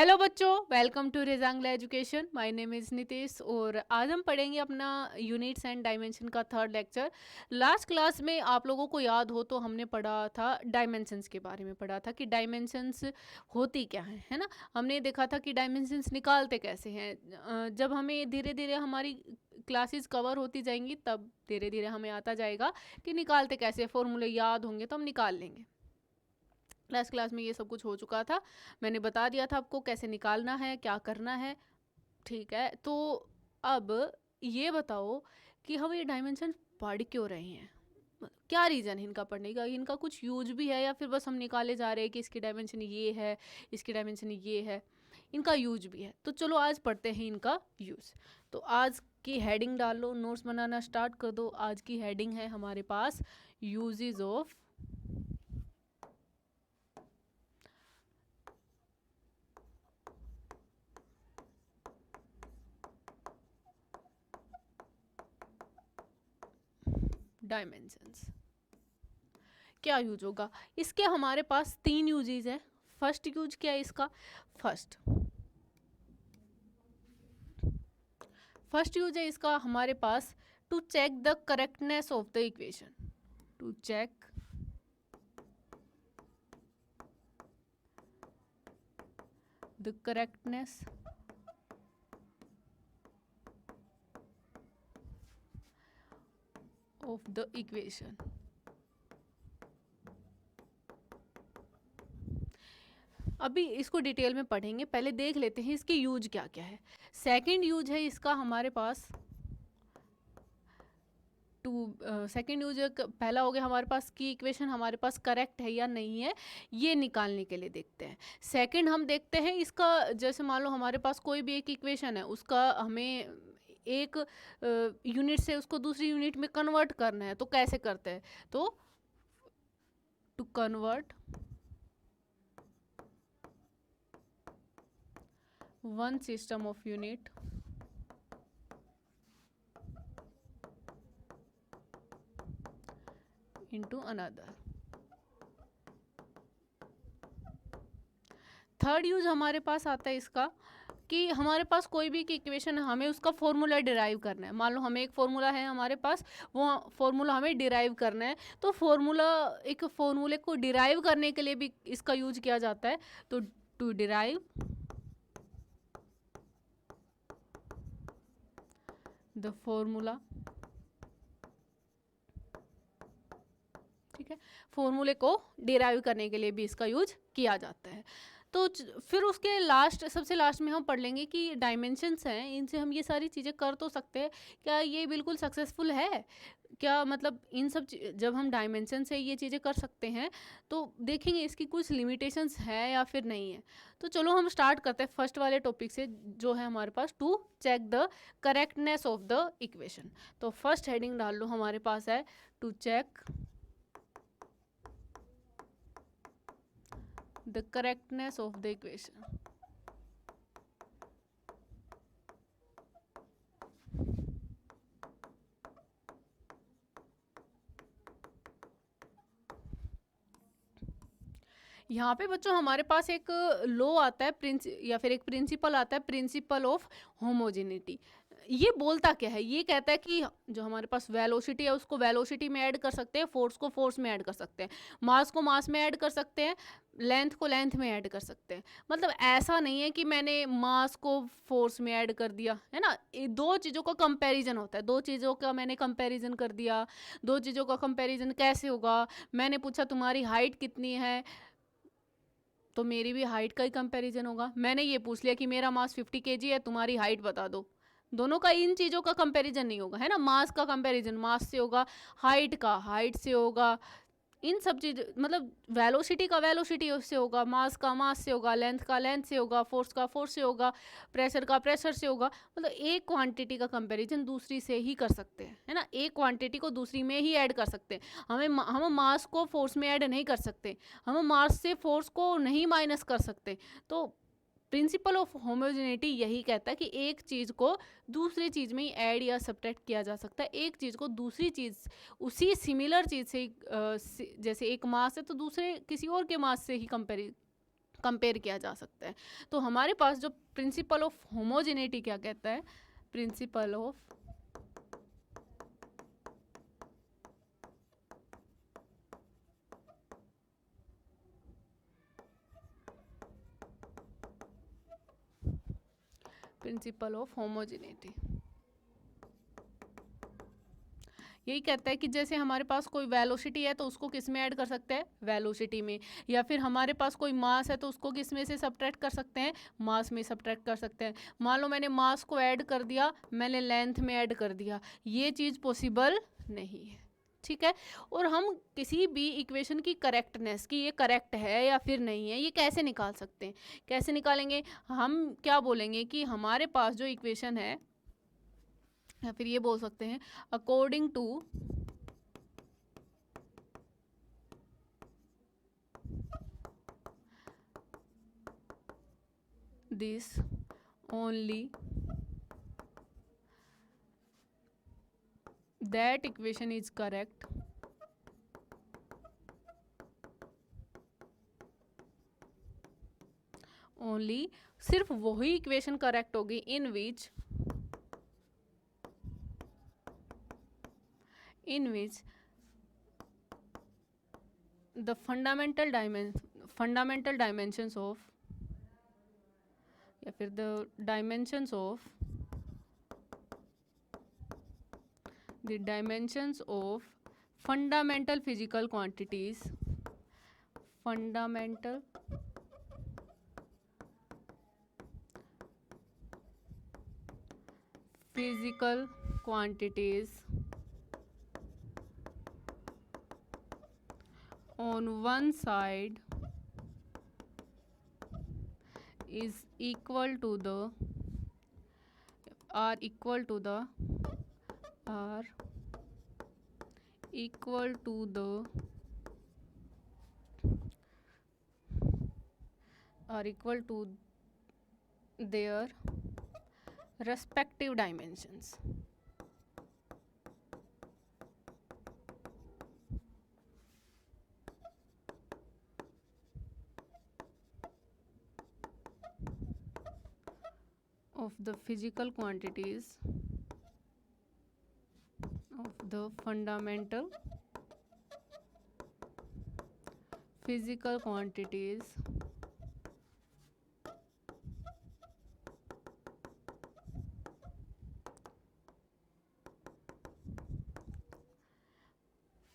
Hello बच्चों, welcome to Rezangla education. My name is Nitesh और आज हम पढ़ेंगे अपना यूनिट्स एंड डायमेंशन का थर्ड लेक्चर। लास्ट क्लास में आप लोगों को याद हो तो हमने पढ़ा था डायमेंशंस के बारे में, पढ़ा था कि डायमेंशंस होती क्या है ना। हमने देखा था कि डायमेंशंस निकालते कैसे हैं। जब हमें धीरे धीरे हमारी क्लासेस कवर होती जाएंगी तब धीरे धीरे हमें आता जाएगा कि निकालते कैसे, फॉर्मूले याद होंगे तो हम निकाल लेंगे। लास्ट क्लास में ये सब कुछ हो चुका था, मैंने बता दिया था आपको कैसे निकालना है, क्या करना है। ठीक है, तो अब ये बताओ कि हम ये डायमेंशन पढ़ क्यों रहे हैं, क्या रीज़न है इनका पढ़ने का, इनका कुछ यूज भी है या फिर बस हम निकाले जा रहे हैं कि इसकी डायमेंशन ये है, इसकी डायमेंशन ये है, इनका यूज भी है। तो चलो आज पढ़ते हैं इनका यूज़। तो आज की हेडिंग डाल लो, नोट्स बनाना स्टार्ट कर दो। आज की हेडिंग है हमारे पास यूजेस ऑफ डायमेंशंस। क्या यूज होगा इसके, हमारे पास तीन यूजेस है। फर्स्ट यूज क्या है इसका, फर्स्ट यूज है इसका हमारे पास to check the correctness of the equation, to check the correctness of the equation. अभी इसको डिटेल में पढ़ेंगे, पहले देख लेते हैं इसके यूज क्या क्या है। सेकंड यूज है इसका हमारे पास सेकेंड यूज, पहला हो गया हमारे पास कि इक्वेशन हमारे पास करेक्ट है या नहीं है, ये निकालने के लिए देखते हैं। सेकंड हम देखते हैं इसका, जैसे मान लो हमारे पास कोई भी एक इक्वेशन है, उसका हमें एक यूनिट से उसको दूसरी यूनिट में कन्वर्ट करना है, तो कैसे करते हैं, तो to convert one system of unit into another। Third use हमारे पास आता है इसका कि हमारे पास कोई भी इक्वेशन है, हमें उसका फॉर्मूला डिराइव करना है। मान लो हमें एक फॉर्मूला है हमारे पास, वो फॉर्मूला हमें डिराइव करना है, तो एक फॉर्मूले को डिराइव करने के लिए भी इसका यूज किया जाता है। तो टू डिराइव द फॉर्मूला, ठीक है, फॉर्मूले को डिराइव करने के लिए भी इसका यूज किया जाता है। तो फिर उसके लास्ट, सबसे लास्ट में हम पढ़ लेंगे कि डायमेंशंस हैं, इनसे हम ये सारी चीज़ें कर तो सकते हैं, क्या ये बिल्कुल सक्सेसफुल है, क्या मतलब इन सब जब हम डायमेंशन से ये चीज़ें कर सकते हैं तो देखेंगे इसकी कुछ लिमिटेशंस है या फिर नहीं है। तो चलो हम स्टार्ट करते हैं फर्स्ट वाले टॉपिक से, जो है हमारे पास to check the correctness of the equation. तो फर्स्ट हेडिंग डाल लो, हमारे पास है to check the correctness of the equation। यहाँ पे बच्चों हमारे पास एक लॉ आता है, या फिर एक प्रिंसिपल आता है, प्रिंसिपल ऑफ होमोजेनिटी। ये बोलता क्या है, ये कहता है कि जो हमारे पास वेलोसिटी है उसको वेलोसिटी में ऐड कर सकते हैं, फोर्स को फोर्स में ऐड कर सकते हैं, मास को मास में ऐड कर सकते हैं, लेंथ को लेंथ में ऐड कर सकते हैं। मतलब ऐसा नहीं है कि मैंने मास को फोर्स में ऐड कर दिया, है ना। दो चीज़ों का कंपैरिजन होता है, दो चीज़ों का मैंने कंपैरिजन कर दिया। दो चीज़ों का कंपैरिजन कैसे होगा, मैंने पूछा तुम्हारी हाइट कितनी है, तो मेरी भी हाइट का ही कंपैरिजन होगा। मैंने ये पूछ लिया कि मेरा मास 50 kg है, तुम्हारी हाइट बता दो, दोनों का इन चीज़ों का कंपैरिजन नहीं होगा, है ना। मास का कंपैरिजन मास से होगा, हाइट का हाइट से होगा, इन सब चीज मतलब वेलोसिटी का वेलोसिटी से होगा, मास का मास से होगा, लेंथ का लेंथ से होगा, फोर्स का फोर्स से होगा, प्रेशर का प्रेशर से होगा। मतलब एक क्वांटिटी का कंपैरिजन दूसरी से ही कर सकते हैं, है ना। एक क्वांटिटी को दूसरी में ही ऐड कर सकते हैं। हम मास को फोर्स में ऐड नहीं कर सकते, हम मास से फोर्स को नहीं माइनस कर सकते। तो प्रिंसिपल ऑफ होमोजेनिटी यही कहता है कि एक चीज़ को दूसरी चीज़ में ही ऐड या सब्ट्रैक्ट किया जा सकता है, एक चीज़ को दूसरी चीज़ उसी सिमिलर चीज़ से जैसे एक मास है तो दूसरे किसी और के मास से ही कंपेयर किया जा सकता है। तो हमारे पास जो प्रिंसिपल ऑफ होमोजेनिटी क्या कहता है, प्रिंसिपल ऑफ होमोजेनिटी यही कहता है कि जैसे हमारे पास कोई वेलोसिटी है तो उसको किस में ऐड कर सकते हैं, वेलोसिटी में, या फिर हमारे पास कोई मास है तो उसको किस में से सब्ट्रैक्ट कर सकते हैं, मास में सब्ट्रैक्ट कर सकते हैं। मान लो मैंने मास को ऐड कर दिया, मैंने लेंथ में ऐड कर दिया, ये चीज़ पॉसिबल नहीं है, ठीक है। और हम किसी भी इक्वेशन की करेक्टनेस कि ये करेक्ट है या फिर नहीं है, ये कैसे निकाल सकते हैं, कैसे निकालेंगे, हम क्या बोलेंगे कि हमारे पास जो इक्वेशन है, या फिर ये बोल सकते हैं according to this only that equation is correct only, सिर्फ वही इक्वेशन करेक्ट होगी इन विच the fundamental dimensions of या फिर the dimensions of fundamental physical quantities, fundamental physical quantities on one side is equal to the are equal to the their respective dimensions. Of the physical quantities of the fundamental physical quantities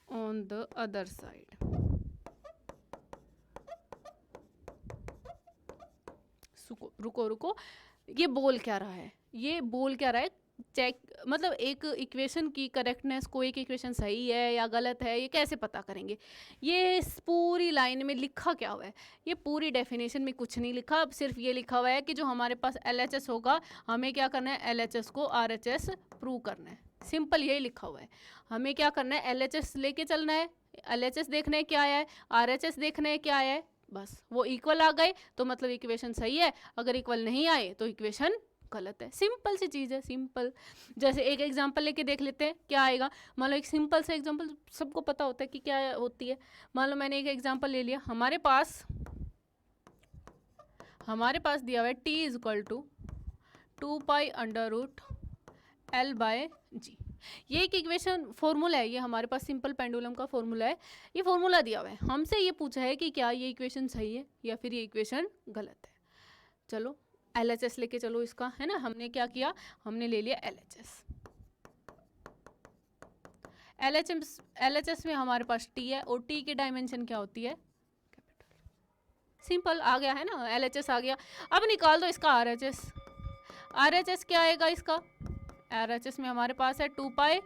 on the other side. रुको, ये बोल क्या रहा है, check, मतलब एक equation की correctness को, एक इक्वेशन सही है या गलत है, ये कैसे पता करेंगे। ये इस पूरी लाइन में लिखा क्या हुआ है, ये पूरी डेफिनेशन में कुछ नहीं लिखा, अब सिर्फ ये लिखा हुआ है कि जो हमारे पास LHS होगा हमें क्या करना है, LHS को RHS प्रूव करना है, सिंपल यही लिखा हुआ है। हमें क्या करना है, LHS लेके चलना है, LHS देखना है क्या आया है, RHS देखना है क्या आया है, बस वो इक्वल आ गए तो मतलब इक्वेशन सही है, अगर इक्वल नहीं आए तो इक्वेशन गलत है। सिंपल सी चीज़ है, सिंपल। जैसे एक एग्जांपल लेके देख लेते हैं क्या आएगा। मान लो एक सिंपल से एग्जांपल सबको पता होता है कि क्या होती है। मान लो मैंने एक एग्जांपल ले लिया, हमारे पास दिया हुआ है t is equal to 2π√L/g। ये एक इक्वेशन फॉर्मूला है, ये हमारे पास सिंपल पेंडुलम का फॉर्मूला है, ये फॉर्मूला दिया हुआ है, हमसे ये पूछा है कि क्या ये इक्वेशन सही है या फिर ये इक्वेशन गलत है। चलो LHS लेके चलो इसका, है ना। हमने क्या किया, हमने ले लिया LHS में हमारे पास t है और t की डायमेंशन क्या होती है, सिंपल आ गया है ना, LHS आ गया। अब निकाल दो इसका RHS क्या आएगा इसका, RHS में हमारे पास है 2π√L/g।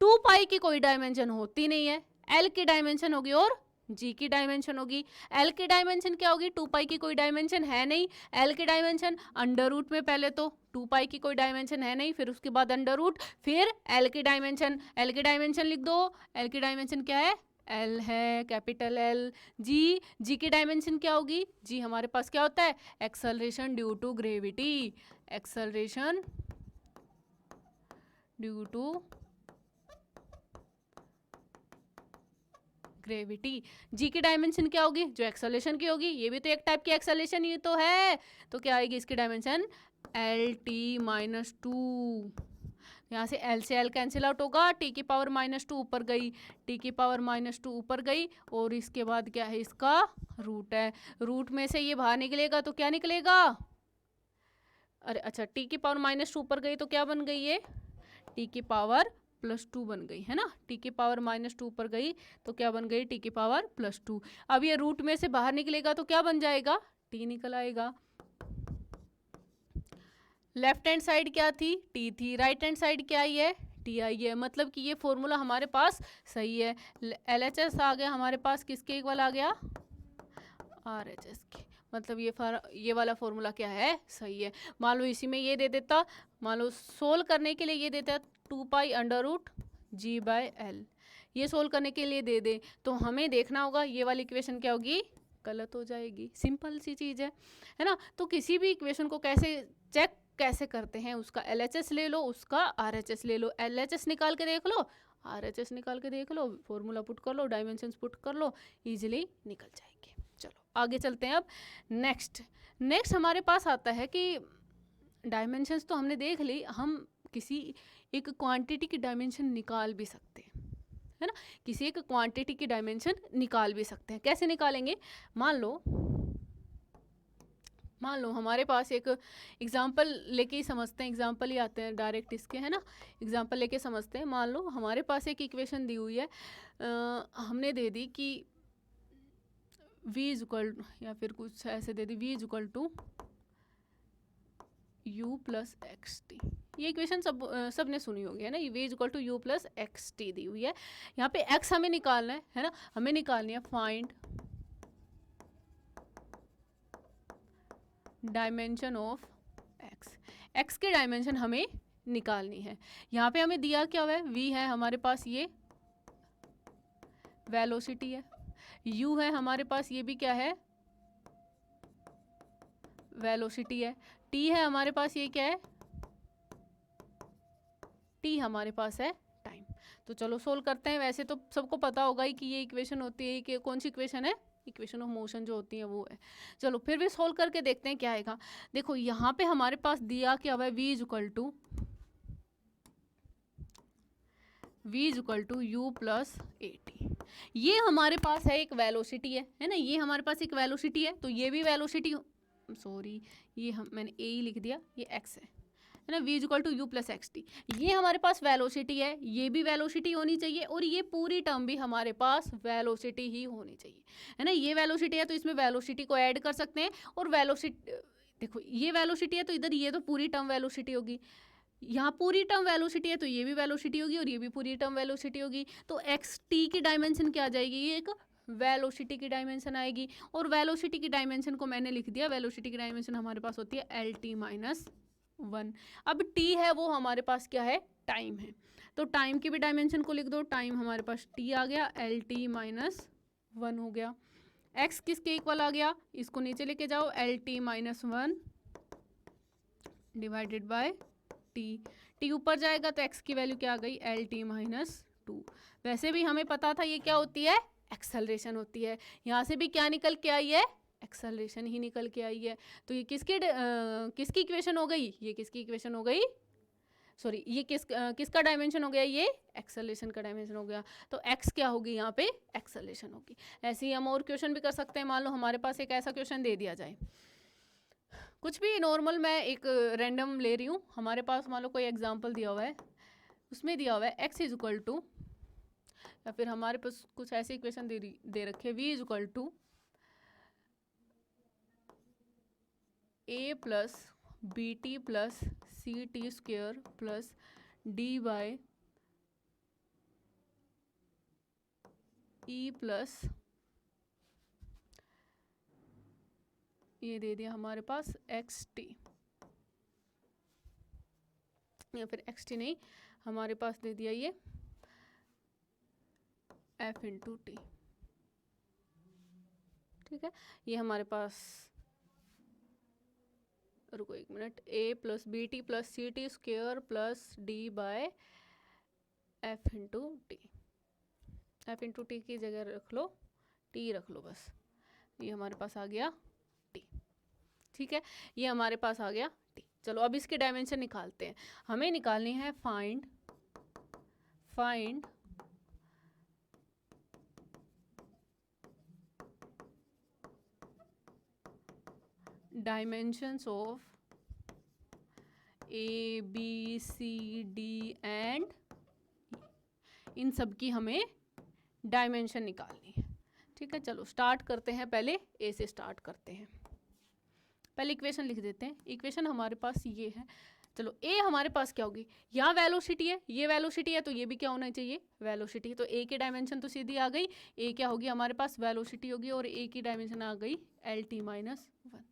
2π की कोई डायमेंशन होती नहीं है, L की डायमेंशन होगी और G की डायमेंशन होगी। L की डायमेंशन क्या होगी, 2π की कोई डायमेंशन है नहीं, L की डायमेंशन अंडर रूट में, पहले तो 2π की कोई डायमेंशन है नहीं, फिर उसके बाद अंडर रूट, फिर L की डायमेंशन लिख दो। L की डायमेंशन क्या है, L है, कैपिटल L। G की डायमेंशन क्या होगी, G हमारे पास क्या होता है, acceleration due to gravity, acceleration due to gravity. G की डायमेंशन क्या होगी, जो एक्सेलरेशन की होगी, ये भी तो एक टाइप की एक्सेलरेशन ही तो है, तो क्या आएगी इसकी डायमेंशन, LT-2। यहाँ से L से L कैंसिल आउट होगा, T⁻⁻2 ऊपर गई, T⁻⁻2 ऊपर गई, और इसके बाद क्या है, इसका रूट है। रूट में से ये बाहर निकलेगा तो क्या निकलेगा, अरे अच्छा, T⁻⁻2 ऊपर गई तो क्या बन गई, ये T⁻+2 बन गई है ना। T⁻⁻2 ऊपर गई तो क्या बन गई, T⁻+2। अब ये रूट में से बाहर निकलेगा तो क्या बन जाएगा, T निकल आएगा। लेफ्ट हैंड साइड क्या थी, T थी, राइट हैंड साइड क्या आई है, T आई है। मतलब कि ये फॉर्मूला हमारे पास सही है। LHS आ गया हमारे पास, किसके इक्वल आ गया, RHS के। मतलब ये वाला फॉर्मूला क्या है, सही है। मान लो इसी में ये दे देता, मान लो सोल्व करने के लिए ये देता 2π√g/L, ये सोल्व करने के लिए दे दे, तो हमें देखना होगा ये वाली इक्वेशन क्या होगी, गलत हो जाएगी। सिंपल सी चीज़ है ना। तो किसी भी इक्वेशन को कैसे चेक कैसे करते हैं, उसका LHS ले लो, उसका RHS ले लो। LHS निकाल के देख लो, RHS निकाल के देख लो, फॉर्मूला पुट कर लो, डायमेंशंस पुट कर लो, इजीली निकल जाएंगे। चलो आगे चलते हैं। अब नेक्स्ट हमारे पास आता है कि डायमेंशंस तो हमने देख ली, हम किसी एक क्वांटिटी की डायमेंशन निकाल भी सकते हैं, है ना। किसी एक क्वांटिटी की डायमेंशन निकाल भी सकते हैं। कैसे निकालेंगे, मान लो हमारे पास एक एग्जाम्पल लेके ही समझते हैं, एग्जाम्पल ही आते हैं डायरेक्ट इसके, है ना। एग्जाम्पल लेके समझते हैं। मान लो हमारे पास एक इक्वेशन दी हुई है, हमने दे दी कि v इक्वल, या फिर कुछ ऐसे दे दी, v इक्वल टू u+xt। ये इक्वेशन सबने सुनी होगी, है ना। v इक्वल टू u+xt दी हुई है। यहाँ पे x हमें निकालना है ना, हमें निकालनी है फाइंड डायमेंशन ऑफ x के डायमेंशन हमें निकालनी है। यहाँ पे हमें दिया क्या हुआ है, v है हमारे पास, ये वेलोसिटी है, u है हमारे पास, ये भी क्या है, वेलोसिटी है, t है हमारे पास, ये क्या है, t हमारे पास है टाइम। तो चलो सोल्व करते हैं। वैसे तो सबको पता होगा ही कि ये इक्वेशन होती है कि कौन सी इक्वेशन है, इक्वेशन ऑफ मोशन जो होती है वो है। चलो फिर भी सोल्व करके देखते हैं क्या आएगा। देखो यहाँ पे हमारे पास दिया क्या हुआ है, v इक्वल टू u+at। ये हमारे पास है एक वेलोसिटी है ना, ये हमारे पास एक वेलोसिटी है, तो ये भी वेलोसिटी, सॉरी ये मैंने a ही लिख दिया, ये x है ना। v इक्वल टू u+xt, ये हमारे पास वेलोसिटी है, ये भी वेलोसिटी होनी चाहिए, और ये पूरी टर्म भी हमारे पास वेलोसिटी ही होनी चाहिए, है ना। ये वेलोसिटी है तो इसमें वेलोसिटी को ऐड कर सकते हैं, और वेलोसिटी देखो ये वेलोसिटी है तो इधर ये तो पूरी टर्म वेलोसिटी होगी, यहाँ पूरी टर्म वेलोसिटी है तो ये भी वेलोसिटी होगी, और ये भी पूरी टर्म वेलोसिटी होगी। तो xt की डायमेंशन क्या आ जाएगी, ये एक वेलोसिटी की डायमेंशन आएगी, और वेलोसिटी की डायमेंशन को मैंने लिख दिया, वेलोसिटी की डायमेंशन हमारे पास होती है LT-1। अब t है वो हमारे पास क्या है, टाइम है, तो टाइम की भी डायमेंशन को लिख दो, टाइम हमारे पास t आ गया, LT-1 हो गया। x किसके इक्वल आ गया, इसको नीचे लेके जाओ, LT-1 डिवाइडेड बाय t ऊपर जाएगा तो x की वैल्यू क्या आ गई, LT-2। वैसे भी हमें पता था ये क्या होती है, एक्सेलरेशन होती है। यहाँ से भी क्या निकल के आई है, एक्सेलरेशन ही निकल के आई है। तो ये किसकी इक्वेशन हो गई, ये किसकी इक्वेशन हो गई, सॉरी ये किसका डायमेंशन हो गया, ये एक्सेलरेशन का डायमेंशन हो गया। तो x क्या होगी, यहाँ पे एक्सेलरेशन होगी। ऐसे ही हम और क्वेश्चन भी कर सकते हैं। मान लो हमारे पास एक ऐसा क्वेश्चन दे दिया जाए, कुछ भी नॉर्मल, मैं एक रैंडम ले रही हूँ, हमारे पास मान लो कोई एग्जांपल दिया हुआ है, उसमें दिया हुआ है x इज इक्वल टू, या फिर हमारे पास कुछ ऐसी इक्वेशन दे रखी है, v is equal to a plus B T plus C T square plus D by E plus, ये दे दिया हमारे पास एक्स टी, या फिर एक्स टी नहीं, हमारे पास दे दिया ये एफ इंटू टी। ठीक है, ये हमारे पास, रुको एक मिनट, a plus B T plus C T square plus D by F into T, F into T की जगह रख लो टी रख लो बस, ये हमारे पास आ गया टी। ठीक है, ये हमारे पास आ गया टी। चलो अब इसके डायमेंशन निकालते हैं। हमें निकालनी है find dimensions of A B C D and, इन सब की हमें डायमेंशन निकालनी है। ठीक है, चलो स्टार्ट करते हैं, पहले ए से स्टार्ट करते हैं। पहले इक्वेशन लिख देते हैं। इक्वेशन हमारे पास ये है। चलो ए हमारे पास क्या होगी, यहाँ वेलोसिटी है, ये वेलोसिटी है, तो ये भी क्या होना चाहिए, वेलोसिटी। तो ए की डायमेंशन तो सीधी आ गई, ए क्या होगी हमारे पास, वेलोसिटी होगी, और ए की डायमेंशन आ गई एल टी माइनस 1,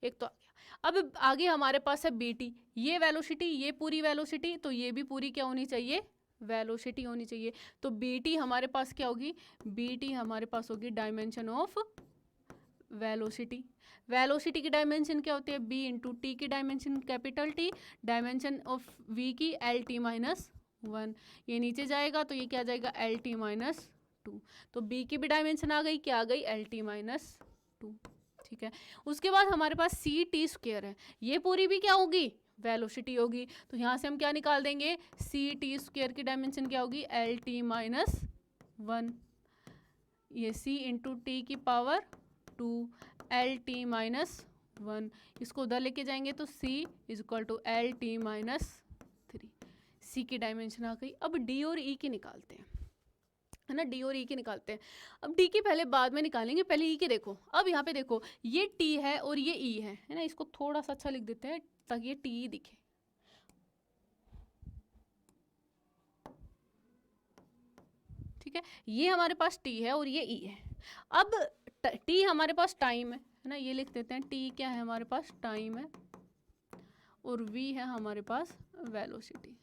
एक तो आ गया। अब आगे हमारे पास है बी टी, ये वेलोसिटी, ये पूरी वेलोसिटी, तो ये भी पूरी क्या होनी चाहिए, वेलोसिटी होनी चाहिए। तो बी टी हमारे पास क्या होगी, बी टी हमारे पास होगी डायमेंशन ऑफ वेलोसिटी। वेलोसिटी की डायमेंशन क्या होती है, बी इंटू टी की dimension capital T, dimension of V की एल टी माइनस 1, ये नीचे जाएगा तो ये क्या जाएगा एल टी माइनस 2। तो बी की भी डायमेंशन आ गई, क्या आ गई, एल टी माइनस 2। ठीक है, उसके बाद हमारे पास सी टी स्क्वायर है, ये पूरी भी क्या होगी, वेलोसिटी होगी। तो यहाँ से हम क्या निकाल देंगे, सी टी स्क्वायर की डायमेंशन क्या होगी, एल टी माइनस 1, ये सी इंटू टी की पावर 2 एल टी माइनस 1, इसको उधर लेके जाएंगे तो C is equal to L T minus 3, C की डायमेंशन आ गई। अब डी और ई की निकालते हैं, है ना, डी और ई की निकालते हैं। अब डी की पहले बाद में निकालेंगे, पहले ई की देखो। अब यहाँ पे देखो ये टी है और ये ई है ना, इसको थोड़ा सा अच्छा लिख देते हैं ताकि ये टी दिखे। ठीक है, ये हमारे पास टी है और ये ई है। अब टी हमारे पास टाइम है ना, ये लिख देते हैं, टी क्या है हमारे पास, टाइम है, और वी है हमारे पास वेलोसिटी।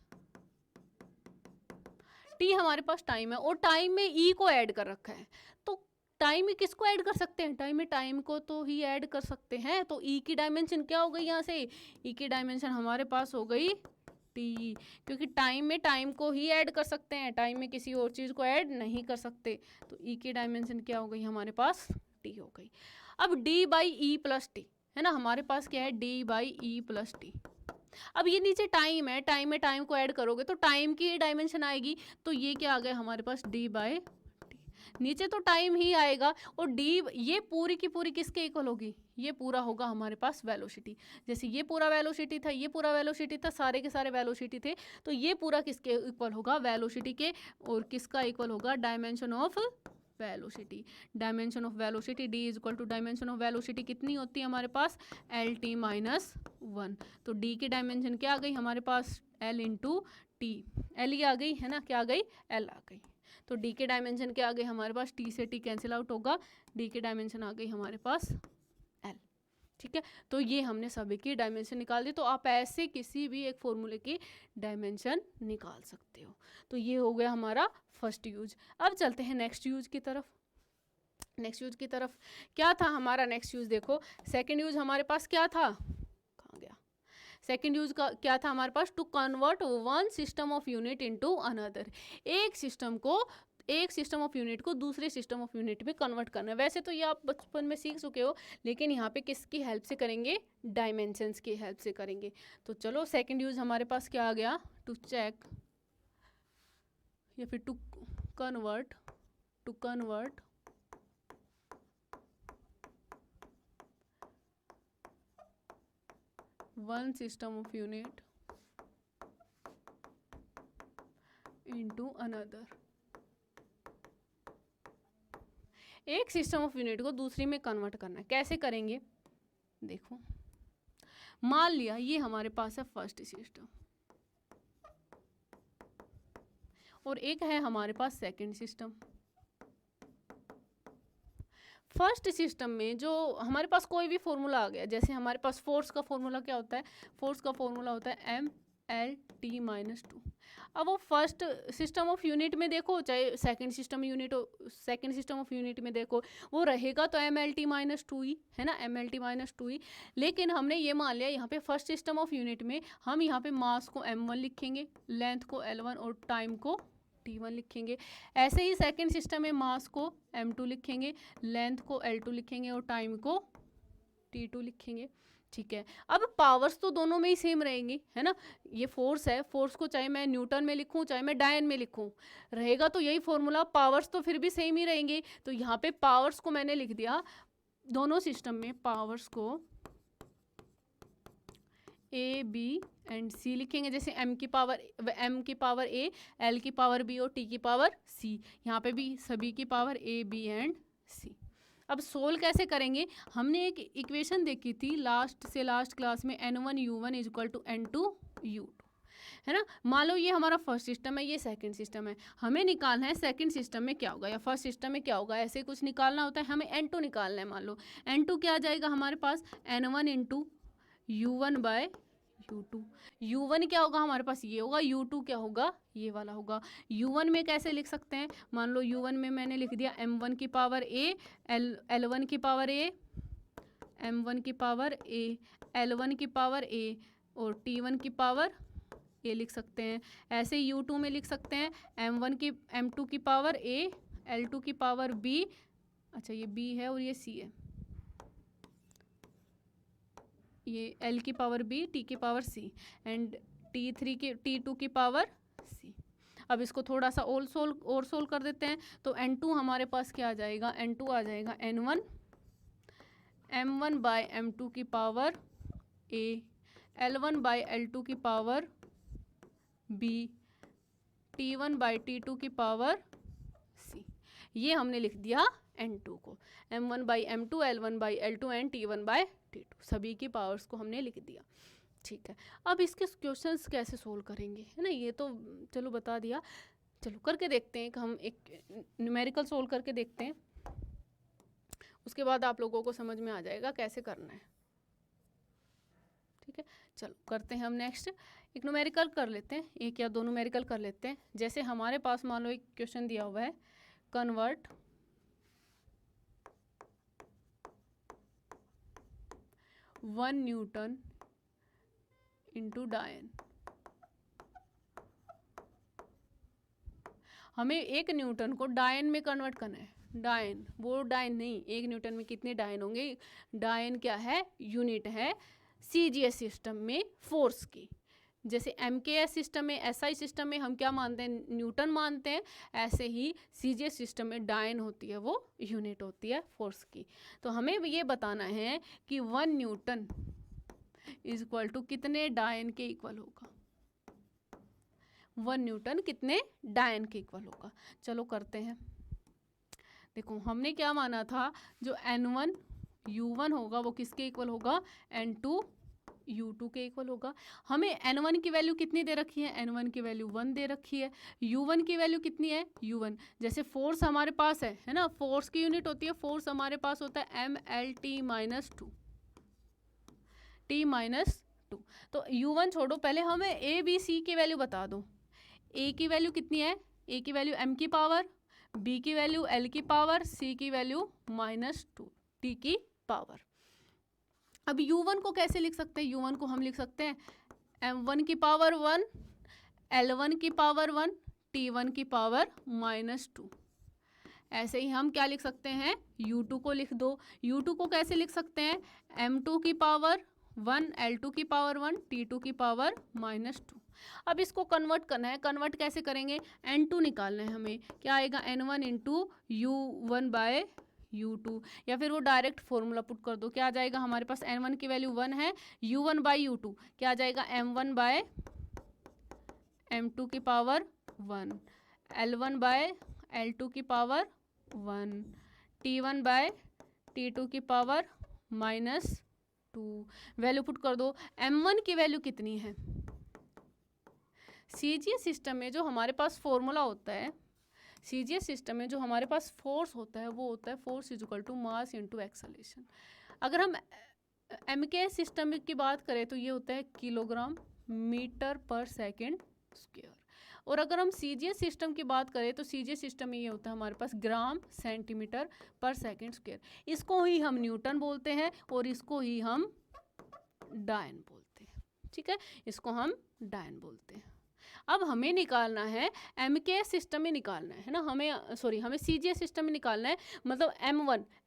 टी हमारे पास टाइम है और टाइम में ई को ऐड कर रखा है, तो टाइम में किसको ऐड कर सकते हैं, टाइम में टाइम को तो ही ऐड कर सकते हैं। तो ई की डायमेंशन क्या हो गई, यहाँ से ई की डायमेंशन हमारे पास हो गई टी, क्योंकि टाइम में टाइम को ही ऐड कर सकते हैं, टाइम में किसी और चीज़ को ऐड नहीं कर सकते। तो ई की डायमेंशन क्या हो गई हमारे पास, टी हो गई। अब D by E plus T है ना, हमारे पास क्या है, D by E plus T. अब ये नीचे टाइम है, टाइम में टाइम को ऐड करोगे तो टाइम की डायमेंशन आएगी, तो ये क्या आ गया हमारे पास, डी बाई टी। नीचे तो टाइम ही आएगा, और डी ये पूरी की पूरी किसके इक्वल होगी, ये पूरा होगा हमारे पास वेलोसिटी। जैसे ये पूरा वेलोसिटी था, ये पूरा वेलोसिटी था, सारे के सारे वेलोसिटी थे, तो ये पूरा किसके इक्वल होगा, वेलोसिटी के। और किसका इक्वल होगा, dimension of velocity. Dimension of velocity D is equal to dimension of velocity कितनी होती है हमारे पास, एल टी माइनस 1। तो डी की डायमेंशन क्या आ गई हमारे पास, एल इंटू टी, एल ही आ गई है ना, क्या आ गई, एल आ गई। तो डी के डायमेंशन क्या आ गई हमारे पास, टी से टी कैंसिल आउट होगा, डी की डायमेंशन आ गई हमारे पास एल। ठीक है, तो ये हमने सभी की डायमेंशन निकाल दी। तो आप ऐसे किसी भी एक फॉर्मूले की डायमेंशन निकाल सकते हो। तो ये हो गया हमारा फर्स्ट यूज। अब चलते हैं नेक्स्ट यूज की तरफ। नेक्स्ट यूज की तरफ क्या था हमारा नेक्स्ट यूज, देखो सेकंड यूज हमारे पास क्या था, कहाँ गया, सेकंड यूज का क्या था हमारे पास, to convert one system of unit into another. एक सिस्टम ऑफ यूनिट को दूसरे सिस्टम ऑफ यूनिट में कन्वर्ट करना है। वैसे तो ये आप बचपन में सीख चुके हो, लेकिन यहाँ पे किसकी हेल्प से करेंगे, डायमेंशंस की हेल्प से करेंगे। तो चलो सेकंड यूज हमारे पास क्या आ गया, टू चेक या फिर to convert one system of unit into another. एक सिस्टम ऑफ यूनिट को दूसरी में कन्वर्ट करना है, कैसे करेंगे, देखो मान लिया ये हमारे पास है फर्स्ट सिस्टम और एक है हमारे पास सेकंड सिस्टम। फर्स्ट सिस्टम में जो हमारे पास कोई भी फॉर्मूला आ गया, जैसे हमारे पास फोर्स का फॉर्मूला क्या होता है, फोर्स का फॉर्मूला होता है एम एल टी माइनस 2। अब वो फर्स्ट सिस्टम ऑफ यूनिट में देखो, चाहे सेकंड सिस्टम ऑफ यूनिट में देखो, वो रहेगा तो एम एल टी माइनस 2 ही है ना, एम एल टी माइनस 2 ही। लेकिन हमने ये मान लिया यहाँ पे फर्स्ट सिस्टम ऑफ यूनिट में हम यहाँ पे मास को m1 लिखेंगे, लेंथ को l1 और टाइम को T1 लिखेंगे। ऐसे ही सेकंड सिस्टम में मास को M2 लिखेंगे, लेंथ को L2 लिखेंगे और टाइम को T2 लिखेंगे। ठीक है, अब पावर्स तो दोनों में ही सेम रहेंगी, है ना। ये फोर्स है, फोर्स को चाहे मैं न्यूटन में लिखूं चाहे मैं डायन में लिखूं, रहेगा तो यही फॉर्मूला, पावर्स तो फिर भी सेम ही रहेंगे। तो यहाँ पे पावर्स को मैंने लिख दिया, दोनों सिस्टम में पावर्स को A, B एंड C लिखेंगे। जैसे M की पावर A, L की पावर B और T की पावर C, यहाँ पे भी सभी की power A, B and C। अब सोल्व कैसे करेंगे, हमने एक इक्वेशन देखी थी लास्ट से लास्ट क्लास में, N1U1 is equal to N2U2, है ना। मान लो ये हमारा फर्स्ट सिस्टम है, ये सेकंड सिस्टम है, हमें निकालना है सेकंड सिस्टम में क्या होगा या फर्स्ट सिस्टम में क्या होगा, ऐसे कुछ निकालना होता है। हमें N2 निकालना है। मान लो N2 क्या आ जाएगा हमारे पास, N1 into U1 by U2। U1 क्या होगा हमारे पास, ये होगा, U2 क्या होगा, ये वाला होगा। U1 में कैसे लिख सकते हैं, मान लो U1 में मैंने लिख दिया M1 की पावर A, L1 की पावर A, M1 की पावर A, L1 की पावर A और T1 की पावर A लिख सकते हैं। ऐसे U2 में लिख सकते हैं M2 की पावर A, L2 की पावर B, अच्छा ये B है और ये C है, ये L की पावर B, T की पावर C एंड T2 की पावर C। अब इसको थोड़ा सा और सोल्व कर देते हैं। तो N2 हमारे पास क्या आ जाएगा, N2 आ जाएगा N1 M1 बाय M2 की power A, L1 bye L2 की power B, T1 bye T2 की पावर C। ये हमने लिख दिया N2 को, M1 by M2, L1 by L2 and T1 bye T2, सभी की पावर्स को हमने लिख दिया। ठीक है, अब इसके क्वेश्चंस कैसे सोल्व करेंगे, है ना, ये तो चलो बता दिया। चलो करके देखते हैं कि हम एक न्यूमेरिकल सोल्व करके देखते हैं, उसके बाद आप लोगों को समझ में आ जाएगा कैसे करना है। ठीक है, चलो करते हैं हम नेक्स्ट एक न्यूमेरिकल कर लेते हैं, एक या दो न्यूमेरिकल कर लेते हैं। जैसे हमारे पास मान लो एक क्वेश्चन दिया हुआ है, कन्वर्ट 1 न्यूटन इंटू डायन। हमें 1 न्यूटन को डायन में कन्वर्ट करना है। डायन, वो डायन नहीं, 1 न्यूटन में कितने डायन होंगे, डायन क्या है, यूनिट है CGS सिस्टम में फोर्स की। जैसे MKS सिस्टम में, SI सिस्टम में हम क्या मानते हैं, न्यूटन मानते हैं, ऐसे ही CGS सिस्टम में डायन होती है, वो यूनिट होती है फोर्स की। तो हमें ये बताना है कि 1 न्यूटन इज इक्वल टू कितने डायन के इक्वल होगा, 1 न्यूटन कितने डायन के इक्वल होगा। चलो करते हैं। देखो हमने क्या माना था, जो N1 U1 होगा वो किसके इक्वल होगा, N2 U2 के इक्वल होगा। हमें N1 की वैल्यू कितनी दे रखी है, N1 की वैल्यू 1 दे रखी है। U1 की वैल्यू कितनी है, U1, जैसे फोर्स हमारे पास है ना, फोर्स की यूनिट होती है, फोर्स हमारे पास होता है MLT-2, T-2। तो U1 छोड़ो, पहले हमें A B C की वैल्यू बता दो। A की वैल्यू कितनी है, A की वैल्यू M की पावर, B की वैल्यू L की पावर, C की वैल्यू -2 T की पावर। अब U1 को कैसे लिख सकते हैं, U1 को हम लिख सकते हैं M1 की पावर 1, L1 की पावर 1, T1 की पावर -2। ऐसे ही हम क्या लिख सकते हैं, U2 को लिख दो। U2 को कैसे लिख सकते हैं, M2 की पावर 1, L2 की पावर 1, T2 की पावर -2। अब इसको कन्वर्ट करना है, कन्वर्ट कैसे करेंगे, N2 निकालना है हमें, क्या आएगा N1 into U1 by U2, या फिर वो डायरेक्ट फॉर्मूला पुट कर दो। क्या आ जाएगा हमारे पास, N1 की वैल्यू 1 है, U1 बाई U2 क्या आ जाएगा, M1 बाय M2 की पावर 1, L1 बाय L2 की पावर 1, T1 बाय T2 की पावर -2। वैल्यू पुट कर दो। M1 की वैल्यू कितनी है, CGS सिस्टम में जो हमारे पास फॉर्मूला होता है, CGS सिस्टम में जो हमारे पास फोर्स होता है वो होता है force is equal to mass into acceleration. अगर हम MKS सिस्टम की बात करें तो ये होता है किलोग्राम मीटर पर सेकेंड स्क्वायर, और अगर हम CGS सिस्टम की बात करें तो CGS सिस्टम में ये होता है हमारे पास ग्राम सेंटीमीटर पर सेकेंड स्क्वायर। इसको ही हम न्यूटन बोलते हैं और इसको ही हम डायन बोलते हैं। ठीक है, इसको हम डायन बोलते हैं। अब हमें निकालना है MKS सिस्टम में निकालना है ना, हमें सॉरी हमें CGS सिस्टम में निकालना है। मतलब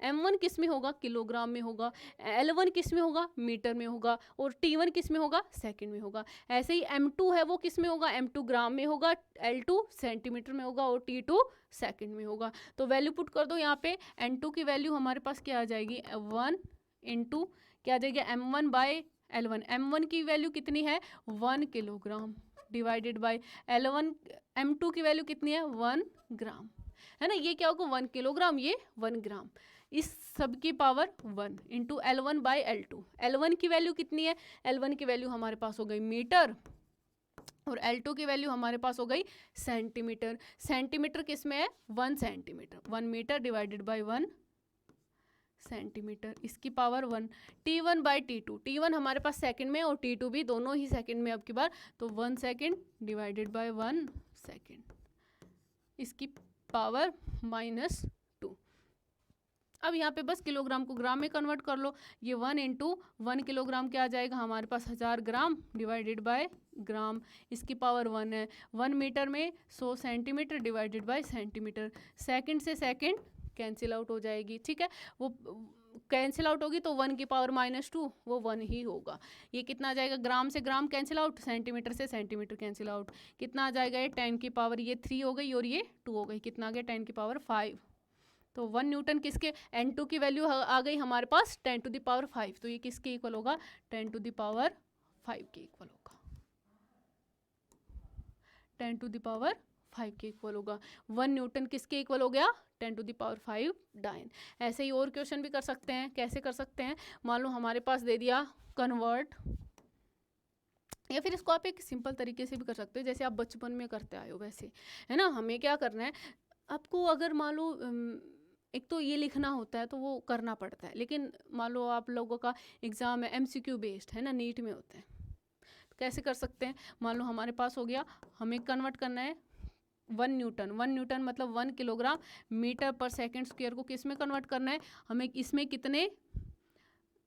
M1 किस में होगा, किलोग्राम में होगा, L1 किस में होगा, मीटर में होगा, और T1 किस में होगा, सेकंड में होगा। ऐसे ही M2 है वो किस में होगा, M2 ग्राम में होगा, L2 सेंटीमीटर में होगा और T2 सेकंड में होगा। तो वैल्यू पुट कर दो यहाँ पे। N2 की वैल्यू हमारे पास क्या आ जाएगी, 1 इंटू क्या आ जाएगी, M1 बाय L1। M1 की वैल्यू कितनी है, 1 kilogram, divided by L1 M2 की वैल्यू कितनी है, 1 ग्राम, है ना। ये क्या होगा, 1 किलोग्राम, ये 1 ग्राम, इस सब की power 1 into L1 bye L2। L1 की वैल्यू कितनी है, L1 की वैल्यू हमारे पास हो गई मीटर, और L2 की वैल्यू हमारे पास हो गई सेंटीमीटर। सेंटीमीटर किस में है, 1 centimetre, 1 metre divided by 1 centimetre, इसकी पावर 1। T1 बाई T1 हमारे पास सेकंड में और T2 भी दोनों ही सेकंड में अब की बार, तो 1 सेकंड डिवाइडेड बाय 1 सेकंड, इसकी पावर -2। अब यहाँ पे बस किलोग्राम को ग्राम में कन्वर्ट कर लो। ये 1 इंटू 1 किलोग्राम क्या आ जाएगा हमारे पास, 1000 ग्राम डिवाइडेड बाय ग्राम, इसकी पावर 1 है। 1 मीटर में 100 centimetre divided by centimetre. Second से सेकंड कैंसिल आउट हो जाएगी, ठीक है। वो कैंसिल आउट होगी तो 1 की पावर -2 वो 1 ही होगा। ये कितना आ जाएगा, ग्राम से ग्राम कैंसिल आउट, सेंटीमीटर से सेंटीमीटर कैंसिल आउट, कितना आ जाएगा, ये 10 की पावर ये 3 हो गई और ये 2 हो गई, कितना आ गया 10 की पावर 5। तो 1 न्यूटन किसके, N2 की वैल्यू आ गई हमारे पास 10 टू द पावर 5, तो ये किसके इक्वल होगा, 10 टू द पावर 5 के इक्वल होगा, 10 टू द पावर 5 के इक्वल होगा। 1 न्यूटन किसके इक्वल हो गया, 10 टू द पावर 5 डाइन। ऐसे ही और क्वेश्चन भी कर सकते हैं, कैसे कर सकते हैं, मान लो हमारे पास दे दिया कन्वर्ट, या फिर इसको आप एक सिंपल तरीके से भी कर सकते हो जैसे आप बचपन में करते आए हो वैसे, है ना। हमें क्या करना है, आपको अगर मान लो एक तो ये लिखना होता है तो वो करना पड़ता है, लेकिन मान लो आप लोगों का एग्ज़ाम है MCQ बेस्ड, है ना, नीट में होते हैं, तो कैसे कर सकते हैं। मान लो हमारे पास हो गया, हमें कन्वर्ट करना है 1 न्यूटन मतलब 1 किलोग्राम मीटर पर सेकंड स्क्वायर को किस में कन्वर्ट करना है, हमें इसमें कितने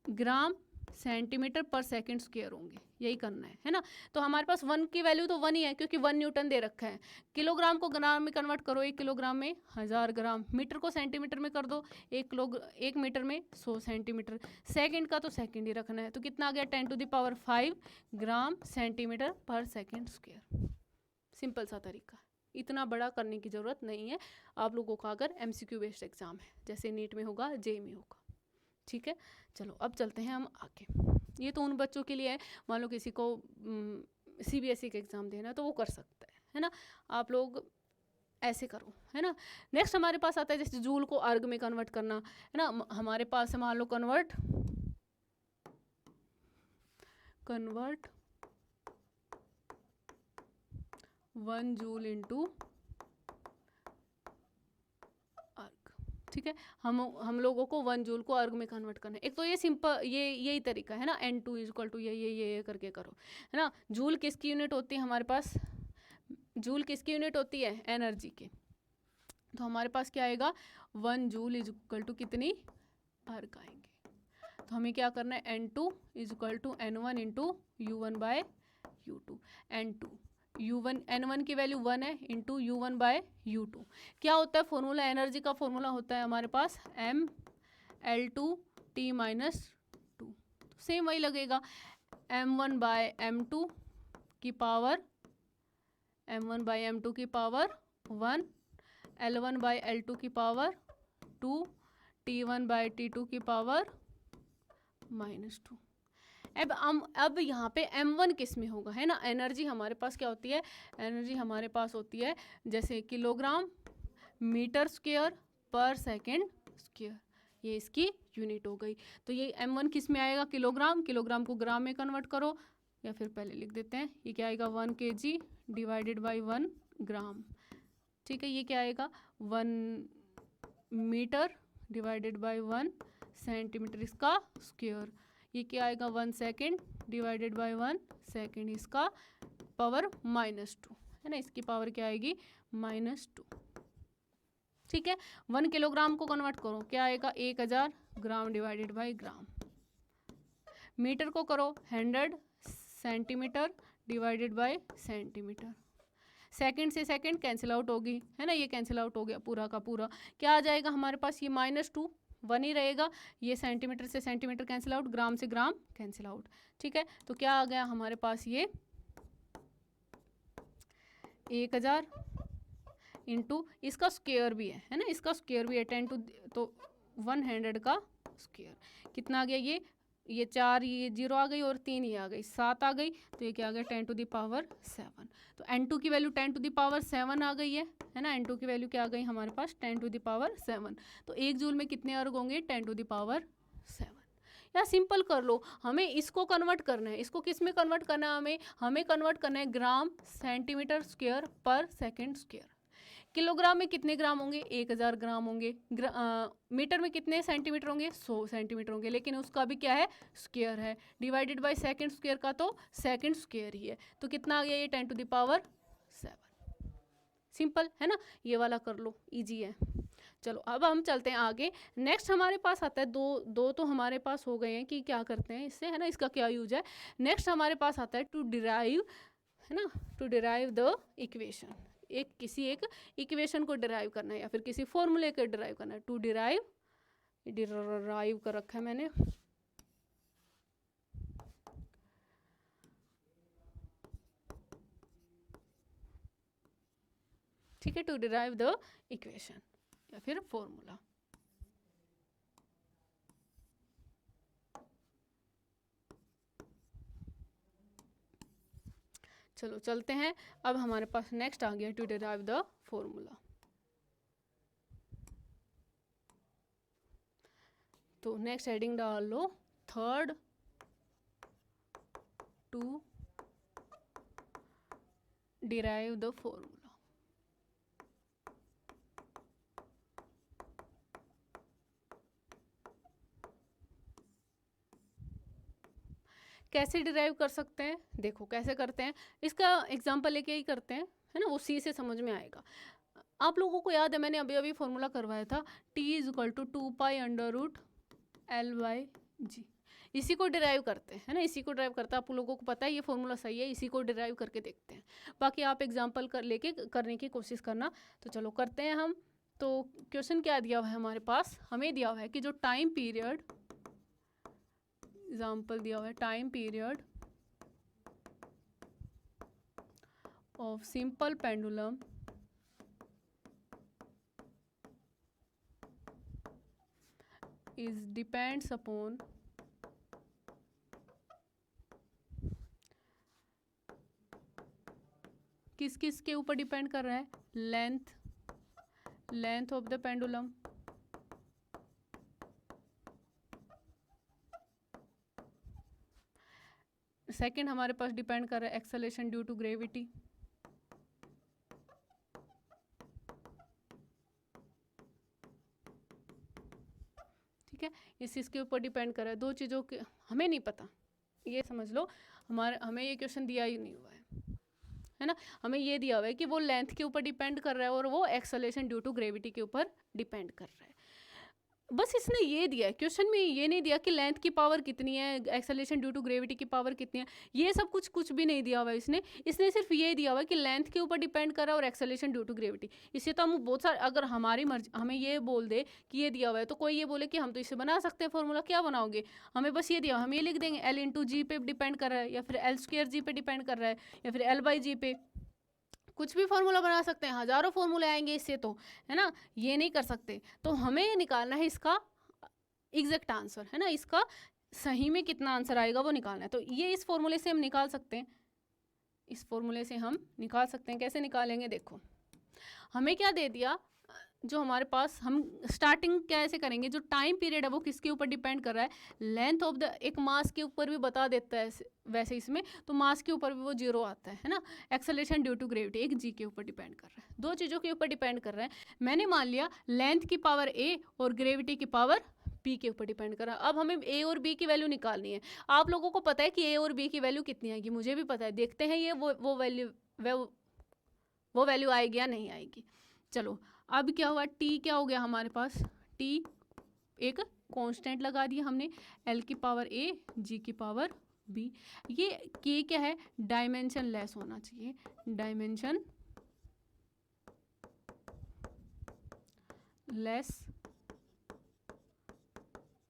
ग्राम सेंटीमीटर पर सेकंड स्क्वायर होंगे, यही करना है ना। तो हमारे पास 1 की वैल्यू तो 1 ही है क्योंकि 1 न्यूटन दे रखा है। किलोग्राम को ग्राम में कन्वर्ट करो, 1 किलोग्राम में 1000 ग्राम, मीटर को सेंटीमीटर में कर दो, 1 मीटर में 100 सेंटीमीटर, सेकंड का तो सेकंड ही रखना है, तो कितना आ गया 10 to the power 5 gram centimetre per second square. Simple सा तरीका, इतना बड़ा करने की ज़रूरत नहीं है आप लोगों का अगर MCQ बेस्ड एग्जाम है, जैसे नीट में होगा, JEE में होगा, ठीक है। चलो अब चलते हैं हम आगे। ये तो उन बच्चों के लिए है, मान लो किसी को CBSE का एग्ज़ाम देना है तो वो कर सकता है ना। आप लोग ऐसे करो, है ना। नेक्स्ट हमारे पास आता है जैसे जूल को अर्ग में कन्वर्ट करना, है ना। हमारे पास है मान लो कन्वर्ट 1 जूल इंटू अर्ग, ठीक है। हम लोगों को 1 जूल को अर्ग में कन्वर्ट करना है। एक तो ये सिंपल यही तरीका है ना, N2 इक्वल टू ये करके करो, है ना। जूल किसकी यूनिट होती है हमारे पास, जूल किसकी यूनिट होती है, एनर्जी की। तो हमारे पास क्या आएगा, 1 जूल इज इक्वल टू कितनी अर्ग आएंगे। तो हमें क्या करना है, N2 is equal to N1 into U1 by U2। N1 की वैल्यू 1 है इंटू U1 बाय U2। क्या होता है फॉर्मूला, एनर्जी का फॉर्मूला होता है हमारे पास mL2T - 2, सेम वही लगेगा, M1 बाय M2 की पावर 1, L1 बाय L2 की पावर 2, T1 बाय T2 की पावर -2। अब यहाँ पे M1 किस में होगा, है ना। एनर्जी हमारे पास क्या होती है, एनर्जी हमारे पास होती है जैसे किलोग्राम मीटर स्क्वायर पर सेकंड स्क्वायर, ये इसकी यूनिट हो गई। तो ये M1 किस में आएगा, किलोग्राम को ग्राम में कन्वर्ट करो, या फिर पहले लिख देते हैं, ये क्या आएगा 1 kg डिवाइडेड बाई 1 ग्राम, ठीक है। ये क्या आएगा 1 मीटर डिवाइडेड बाई 1 सेंटीमीटर इसका स्क्वायर। ये क्या आएगा 1 सेकेंड डिवाइडेड बाय 1 सेकेंड, इसका पावर -2, है ना। इसकी पावर क्या आएगी -2, ठीक है। 1 किलोग्राम को कन्वर्ट करो, क्या आएगा 1000 gram divided by gram. Metre को करो 100 centimetre divided by centimetre, second से सेकंड कैंसिल आउट होगी, है ना, ये कैंसिल आउट हो गया पूरा का पूरा। क्या आ जाएगा हमारे पास, ये -2 1 ही रहेगा। ये सेंटीमीटर से सेंटीमीटर कैंसिल आउट, ग्राम से ग्राम कैंसिल आउट। ठीक है, तो क्या आ गया हमारे पास, ये 1000 इंटू इसका स्क्वायर भी है ना, इसका स्क्वायर भी है 10 टू, तो 100 का स्क्वायर कितना आ गया, ये 4, ये 0 आ गई और 3 ये आ गई, 7 आ गई, तो ये क्या आ गया 10 टू द पावर 7। तो n2 की वैल्यू 10 टू द पावर 7 आ गई है ना, n2 की वैल्यू क्या आ गई हमारे पास 10 टू द पावर 7। तो 1 जूल में कितने अर्ग होंगे, 10 टू द पावर 7। या सिंपल कर लो, हमें इसको कन्वर्ट करना है, इसको किस में कन्वर्ट करना है, हमें कन्वर्ट करना है ग्राम सेंटीमीटर स्क्वायर पर सेकेंड स्क्वायर। किलोग्राम में कितने ग्राम होंगे, 1000 ग्राम होंगे। मीटर में कितने सेंटीमीटर होंगे, 100 सेंटीमीटर होंगे, लेकिन उसका भी क्या है, स्क्वायर है। डिवाइडेड बाय सेकंड स्क्वायर का तो सेकंड स्क्वायर ही है, तो कितना आ गया ये 10 टू द पावर 7। सिंपल है ना, ये वाला कर लो, इजी है। चलो अब हम चलते हैं आगे। नेक्स्ट हमारे पास आता है दो तो हमारे पास हो गए हैं कि क्या करते हैं इससे, है ना, इसका क्या यूज है। नेक्स्ट हमारे पास आता है टू डिराइव, है ना, टू डिराइव द इक्वेशन। किसी एक इक्वेशन को डिराइव करना है या फिर किसी फॉर्मूले को डिराइव करना है। टू डिराइव कर रखा है मैंने, ठीक है, टू डिराइव द इक्वेशन या फिर फॉर्मूला। चलो चलते हैं, अब हमारे पास नेक्स्ट आ गया टू डिराइव द फॉर्मूला। तो नेक्स्ट हेडिंग डाल लो, third to derive the formula. कैसे डिराइव कर सकते हैं, देखो कैसे करते हैं, इसका एग्जांपल लेके ही करते हैं, है ना, उसी से समझ में आएगा। आप लोगों को याद है मैंने अभी अभी फॉर्मूला करवाया था, t = 2π√L/g। इसी को डिराइव करते हैं, है ना, इसी को डिराइव करते हैं। आप लोगों को पता है ये फॉर्मूला सही है, इसी को डिराइव करके देखते हैं। बाकी आप एग्जाम्पल लेके करने की कोशिश करना। तो चलो करते हैं हम। तो क्वेश्चन क्या दिया हुआ है हमारे पास, हमें दिया हुआ है कि जो टाइम पीरियड, एग्जाम्पल दिया हुआ है, time period of simple pendulum is depends upon किस किस के ऊपर डिपेंड कर रहा है, length of the pendulum, second हमारे पास डिपेंड कर रहा है एक्सेलरेशन ड्यू टू ग्रेविटी, ठीक है, इसके ऊपर डिपेंड कर रहा है। दो चीज़ों के हमें नहीं पता, ये समझ लो, हमें ये क्वेश्चन दिया ही नहीं हुआ है ना, हमें ये दिया हुआ है कि वो लेंथ के ऊपर डिपेंड कर रहा है और वो एक्सेलरेशन ड्यू टू ग्रेविटी के ऊपर डिपेंड कर रहा है। बस इसने ये दिया है, क्वेश्चन में ये नहीं दिया कि लेंथ की पावर कितनी है, एक्सेलरेशन ड्यू टू ग्रेविटी की पावर कितनी है, ये सब कुछ भी नहीं दिया हुआ है इसने सिर्फ ये दिया हुआ है कि लेंथ के ऊपर डिपेंड कर रहा है और एक्सेलरेशन ड्यू टू ग्रेविटी। इससे तो हम बहुत सारे, अगर हमारी मर्जी हमें ये बोल दे कि ये दिया हुआ है, तो कोई ये बोले कि हम तो इसे बना सकते हैं फॉर्मूला, क्या बनाओगे, हमें बस ये दिया, हम ये लिख देंगे L/G पे डिपेंड कर रहा है, या फिर L² G पे डिपेंड कर रहा है, या फिर L/G पे, कुछ भी फॉर्मूला बना सकते हैं, हजारों फॉर्मूले आएंगे इससे, तो है ना, ये नहीं कर सकते। तो हमें निकालना है इसका एग्जैक्ट आंसर, है ना, इसका सही में कितना आंसर आएगा वो निकालना है। तो ये इस फॉर्मूले से हम निकाल सकते हैं, इस फॉर्मूले से हम निकाल सकते हैं। कैसे निकालेंगे, देखो हमें क्या दे दिया, जो हमारे पास, हम स्टार्टिंग कैसे करेंगे, जो टाइम पीरियड है वो किसके ऊपर डिपेंड कर रहा है, लेंथ ऑफ द, एक मास के ऊपर भी बता देता है वैसे इसमें, तो मास के ऊपर भी वो 0 आता है ना, एक्सेलरेशन ड्यू टू ग्रेविटी एक g के ऊपर डिपेंड कर रहा है, दो चीज़ों के ऊपर डिपेंड कर रहा है। मैंने मान लिया लेंथ की पावर a और ग्रेविटी की पावर b के ऊपर डिपेंड कर रहा है। अब हमें a और b की वैल्यू निकालनी है। आप लोगों को पता है कि a और b की वैल्यू कितनी आएगी, मुझे भी पता है, देखते हैं ये वो वैल्यू आएगी या नहीं आएगी। चलो अब क्या हुआ, t क्या हो गया हमारे पास, t एक कांस्टेंट लगा दिया हमने, l की पावर a g की पावर b। ये k क्या है, डायमेंशन लेस होना चाहिए, डायमेंशन लेस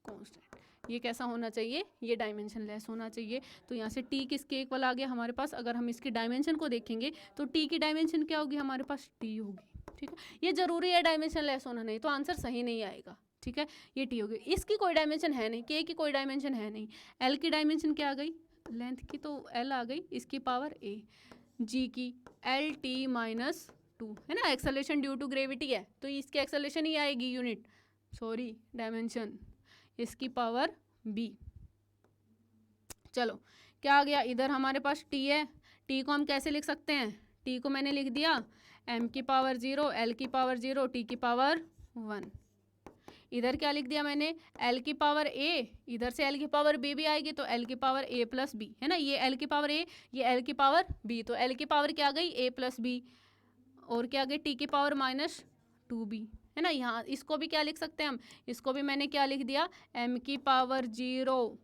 कांस्टेंट। ये कैसा होना चाहिए, ये डायमेंशन लेस होना चाहिए। तो यहाँ से t किसके इक्वल आ गया हमारे पास, अगर हम इसकी डायमेंशन को देखेंगे तो t की डायमेंशन क्या होगी हमारे पास, t होगी। ठीक है, ये जरूरी है डायमेंशन लेस होना, नहीं तो आंसर सही नहीं आएगा। ठीक है, ये t होगी, इसकी कोई डायमेंशन है नहीं, k की कोई डायमेंशन है नहीं, l की डायमेंशन क्या आ गई, लेंथ की तो l आ गई, इसकी पावर a, g की l t माइनस 2 है ना, एक्सेलरेशन ड्यू टू ग्रेविटी है तो इसकी एक्सेलरेशन ही आएगी यूनिट, सॉरी डायमेंशन, इसकी पावर b। चलो क्या आ गया, इधर हमारे पास t है, t को हम कैसे लिख सकते हैं, t को मैंने लिख दिया m की पावर 0, l की पावर 0, t की पावर 1। इधर क्या लिख दिया मैंने, l की पावर a, इधर से l की पावर b भी आएगी तो l की पावर a प्लस b है ना, ये l की पावर a, ये l की पावर b, तो l की पावर क्या आ गई a प्लस b, और क्या आ गई t की पावर माइनस 2b है ना। यहाँ इसको भी क्या लिख सकते हैं हम, इसको भी मैंने क्या लिख दिया m की पावर 0,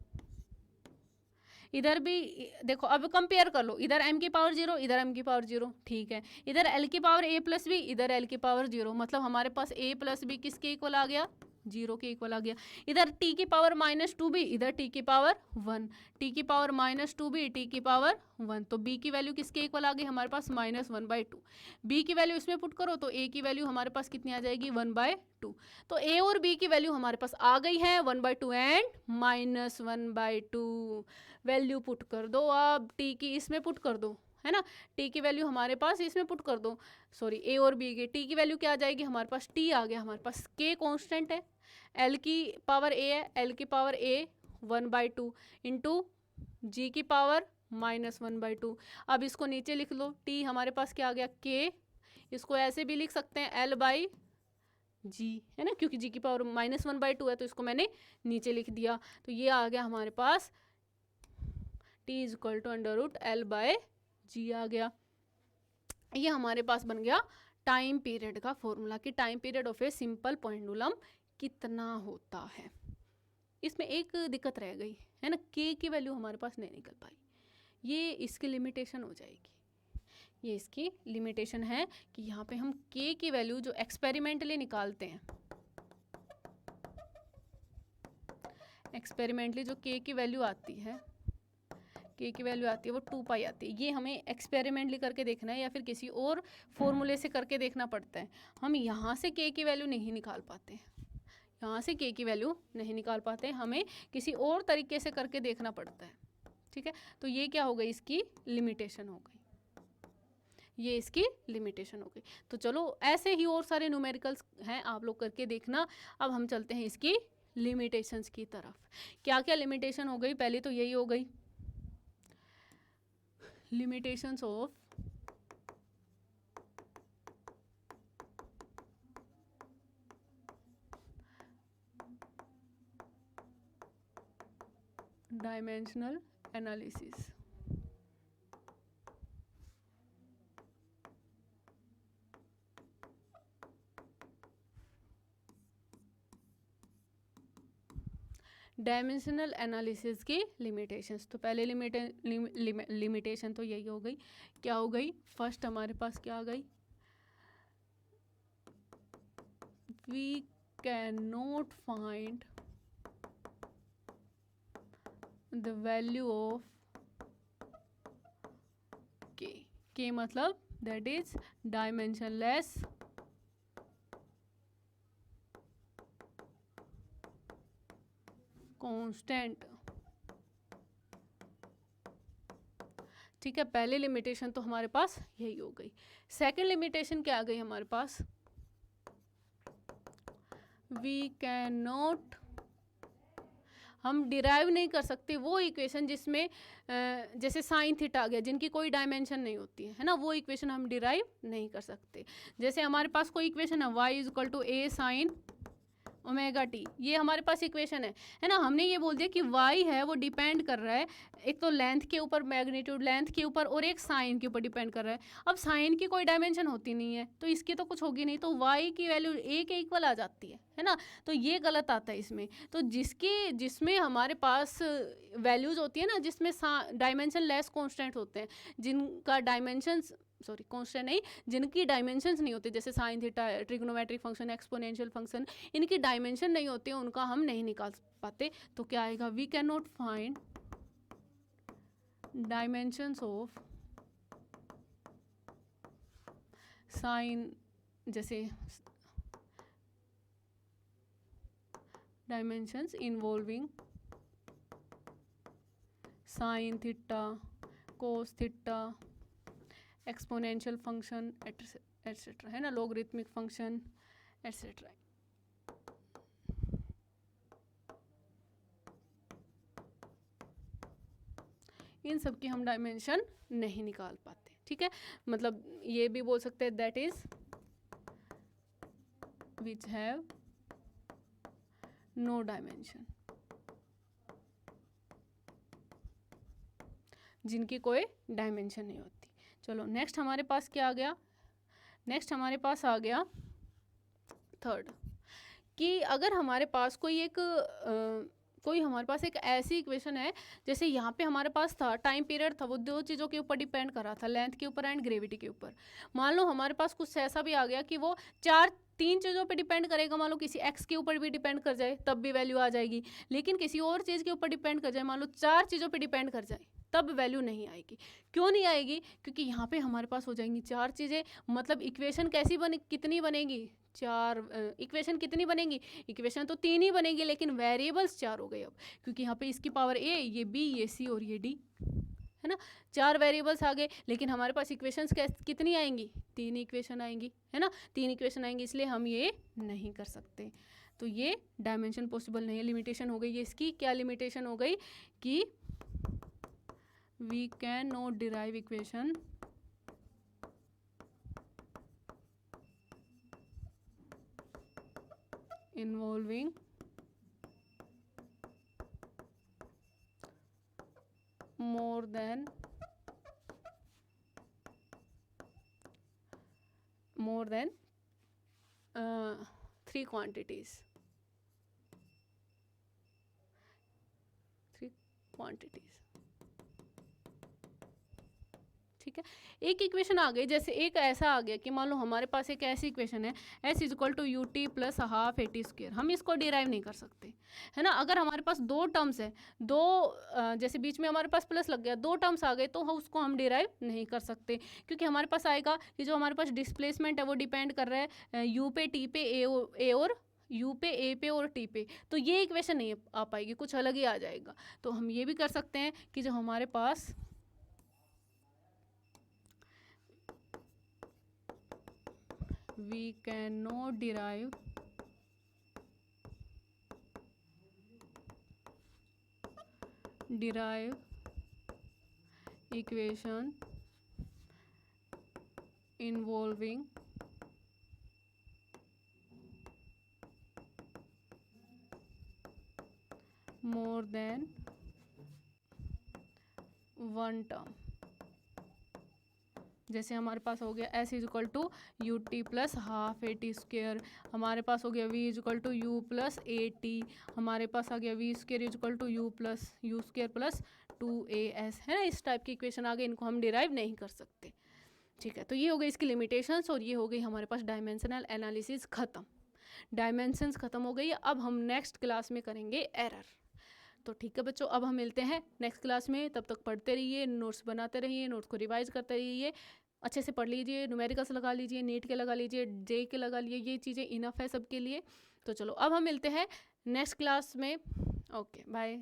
इधर भी देखो, अब कंपेयर कर लो, इधर m की पावर 0, इधर m की पावर 0, ठीक है, इधर l की पावर a प्लस b, इधर l की पावर 0, मतलब हमारे पास a प्लस b किसके इक्वल आ गया, 0 के इक्वल आ गया। इधर t की पावर माइनस 2b, इधर t की पावर 1, t की पावर माइनस 2b, t की पावर 1, तो b की वैल्यू किसके इक्वल आ गई हमारे पास, माइनस 1/2। b की वैल्यू इसमें पुट करो तो a की वैल्यू हमारे पास कितनी आ जाएगी, 1/2। तो a और b की वैल्यू हमारे पास आ गई है 1/2 एंड माइनस 1/2। वैल्यू पुट कर दो, अब t की इसमें पुट कर दो है ना, t की वैल्यू हमारे पास इसमें पुट कर दो, सॉरी a और b की, t की वैल्यू क्या आ जाएगी हमारे पास, t आ गया हमारे पास, k कांस्टेंट है, l की पावर a है, l की पावर a 1/2 इंटू g की पावर माइनस 1/2। अब इसको नीचे लिख लो, t हमारे पास क्या आ गया k, इसको ऐसे भी लिख सकते हैं l/g है ना, क्योंकि g की पावर माइनस 1/2 है तो इसको मैंने नीचे लिख दिया, तो ये आ गया हमारे पास t is equal to √L/g आ गया। ये हमारे पास बन गया टाइम पीरियड का फॉर्मूला कि time period of a simple pendulum कितना होता है। इसमें एक दिक्कत रह गई है ना, k की वैल्यू हमारे पास नहीं निकल पाई, ये इसकी लिमिटेशन हो जाएगी, ये इसकी लिमिटेशन है कि यहाँ पे हम k की वैल्यू जो एक्सपेरिमेंटली निकालते हैं, एक्सपेरिमेंटली जो k की वैल्यू आती है, k की वैल्यू आती है वो 2π आती है, ये हमें एक्सपेरिमेंटली करके देखना है या फिर किसी और फॉर्मूले से करके देखना पड़ता है। हम यहाँ से k की वैल्यू नहीं निकाल पाते, यहाँ से k की वैल्यू नहीं निकाल पाते, हमें किसी और तरीके से करके देखना पड़ता है। ठीक है, तो ये क्या हो गई, इसकी लिमिटेशन हो गई, ये इसकी लिमिटेशन हो गई। तो चलो ऐसे ही और सारे न्यूमेरिकल्स हैं, आप लोग करके देखना। अब हम चलते हैं इसकी लिमिटेशंस की तरफ। क्या क्या लिमिटेशन हो गई, पहले तो यही हो गई limitations of dimensional analysis। Dimensional analysis की लिमिटेशंस, तो पहले लिमिटेशन तो यही हो गई, क्या हो गई, फर्स्ट हमारे पास क्या आ गई, we can not find the value of K मतलब दैट इज डायमेंशनलेस कांस्टेंट। ठीक है, पहले लिमिटेशन तो हमारे पास यही हो गई। सेकंड लिमिटेशन क्या आ गई हमारे पास, वी कैन नॉट, हम डिराइव नहीं कर सकते वो इक्वेशन जिसमें जैसे साइन थीटा आ गया, जिनकी कोई डायमेंशन नहीं होती है ना, वो इक्वेशन हम डिराइव नहीं कर सकते। जैसे हमारे पास कोई इक्वेशन है y is equal to a sine omega T, ये हमारे पास इक्वेशन है ना, हमने ये बोल दिया कि y है वो डिपेंड कर रहा है एक तो लेंथ के ऊपर, मैग्नीट्यूड लेंथ के ऊपर, और एक साइन के ऊपर डिपेंड कर रहा है। अब साइन की कोई डायमेंशन होती नहीं है तो इसकी तो कुछ होगी नहीं, तो y की वैल्यू a के इक्वल आ जाती है ना, तो ये गलत आता है इसमें। तो जिसमें हमारे पास वैल्यूज होती है ना, जिसमें डायमेंशन लेस कॉन्स्टेंट होते हैं, जिनका डायमेंशन सॉरी कांस्टेंट नहीं, जिनकी डायमेंशंस नहीं होते, जैसे sine theta, trigonometric function, exponential function, इनकी डायमेंशन नहीं होती, उनका हम नहीं निकाल पाते। तो क्या आएगा, we can not find dimensions of sine, जैसे dimensions involving sine theta, cos theta, exponential function etcetera, है ना, लॉगरिथमिक फंक्शन एटसेट्रा। इन सब की हम डायमेंशन नहीं निकाल पाते, ठीक है। मतलब ये भी बोल सकते हैं that is which have no dimension, जिनकी कोई डायमेंशन नहीं होती। चलो नेक्स्ट हमारे पास क्या आ गया, नेक्स्ट हमारे पास आ गया थर्ड, कि अगर हमारे पास कोई हमारे पास एक ऐसी इक्वेशन है, जैसे यहाँ पे हमारे पास था टाइम पीरियड था, वो दो चीज़ों के ऊपर डिपेंड कर रहा था, लेंथ के ऊपर एंड ग्रेविटी के ऊपर। मान लो हमारे पास कुछ ऐसा भी आ गया कि वो तीन चीज़ों पे डिपेंड करेगा, मान लो किसी एक्स के ऊपर भी डिपेंड कर जाए तब भी वैल्यू आ जाएगी, लेकिन किसी और चीज़ के ऊपर डिपेंड कर जाए, मान लो 4 चीज़ों पे डिपेंड कर जाए तब वैल्यू नहीं आएगी। क्यों नहीं आएगी, क्योंकि यहाँ पे हमारे पास हो जाएंगी 4 चीज़ें। मतलब इक्वेशन कितनी बनेगी, 4 इक्वेशन कितनी बनेगी, इक्वेशन तो 3 ही बनेगी, लेकिन वेरिएबल्स 4 हो गए अब, क्योंकि यहाँ पे इसकी पावर a, ये b, ये c और ये d, है ना, 4 वेरिएबल्स आ गए। लेकिन हमारे पास इक्वेशंस कितनी आएंगी, 3 इक्वेशन आएंगी, है ना, 3 इक्वेशन आएंगी, इसलिए हम ये नहीं कर सकते। तो ये डायमेंशन पॉसिबल नहीं है, लिमिटेशन हो गई। ये इसकी क्या लिमिटेशन हो गई कि we cannot derive equation involving more than 3 quantities, ठीक है। एक इक्वेशन आ गई, जैसे एक ऐसा आ गया कि मान लो हमारे पास एक ऐसी इक्वेशन है, s equal to U T plus half A T square, हम इसको डिराइव नहीं कर सकते, है ना। अगर हमारे पास 2 टर्म्स है, जैसे बीच में हमारे पास प्लस लग गया, 2 टर्म्स आ गए, तो उसको हम डिराइव नहीं कर सकते, क्योंकि हमारे पास आएगा कि जो हमारे पास डिस्प्लेसमेंट है वो डिपेंड कर रहा है यू पे, टी पे, ए और यू पे, ए पे और टी पे। तो ये इक्वेशन नहीं आ पाएगी, कुछ अलग ही आ जाएगा। तो हम ये भी कर सकते हैं कि जो हमारे पास we cannot derive equation involving more than 1 term। जैसे हमारे पास हो गया s is equal to U T plus half A T square, हमारे पास हो गया v is equal to U plus A T, हमारे पास आ गया v square is equal to U square plus 2as, है ना। इस टाइप की इक्वेशन आ गई, इनको हम डिराइव नहीं कर सकते, ठीक है। तो ये हो गई इसकी लिमिटेशंस, और ये हो गई हमारे पास डायमेंशनल एनालिसिस खत्म, डायमेंशंस खत्म हो गई। अब हम नेक्स्ट क्लास में करेंगे एरर। तो ठीक है बच्चों, अब हम मिलते हैं नेक्स्ट क्लास में। तब तक पढ़ते रहिए, नोट्स बनाते रहिए, नोट्स को रिवाइज करते रहिए, अच्छे से पढ़ लीजिए, न्यूमेरिकल्स लगा लीजिए, नीट के लगा लीजिए, जे के लगा लीजिए, ये चीज़ें इनफ है सबके लिए। तो चलो अब हम मिलते हैं नेक्स्ट क्लास में। Okay bye.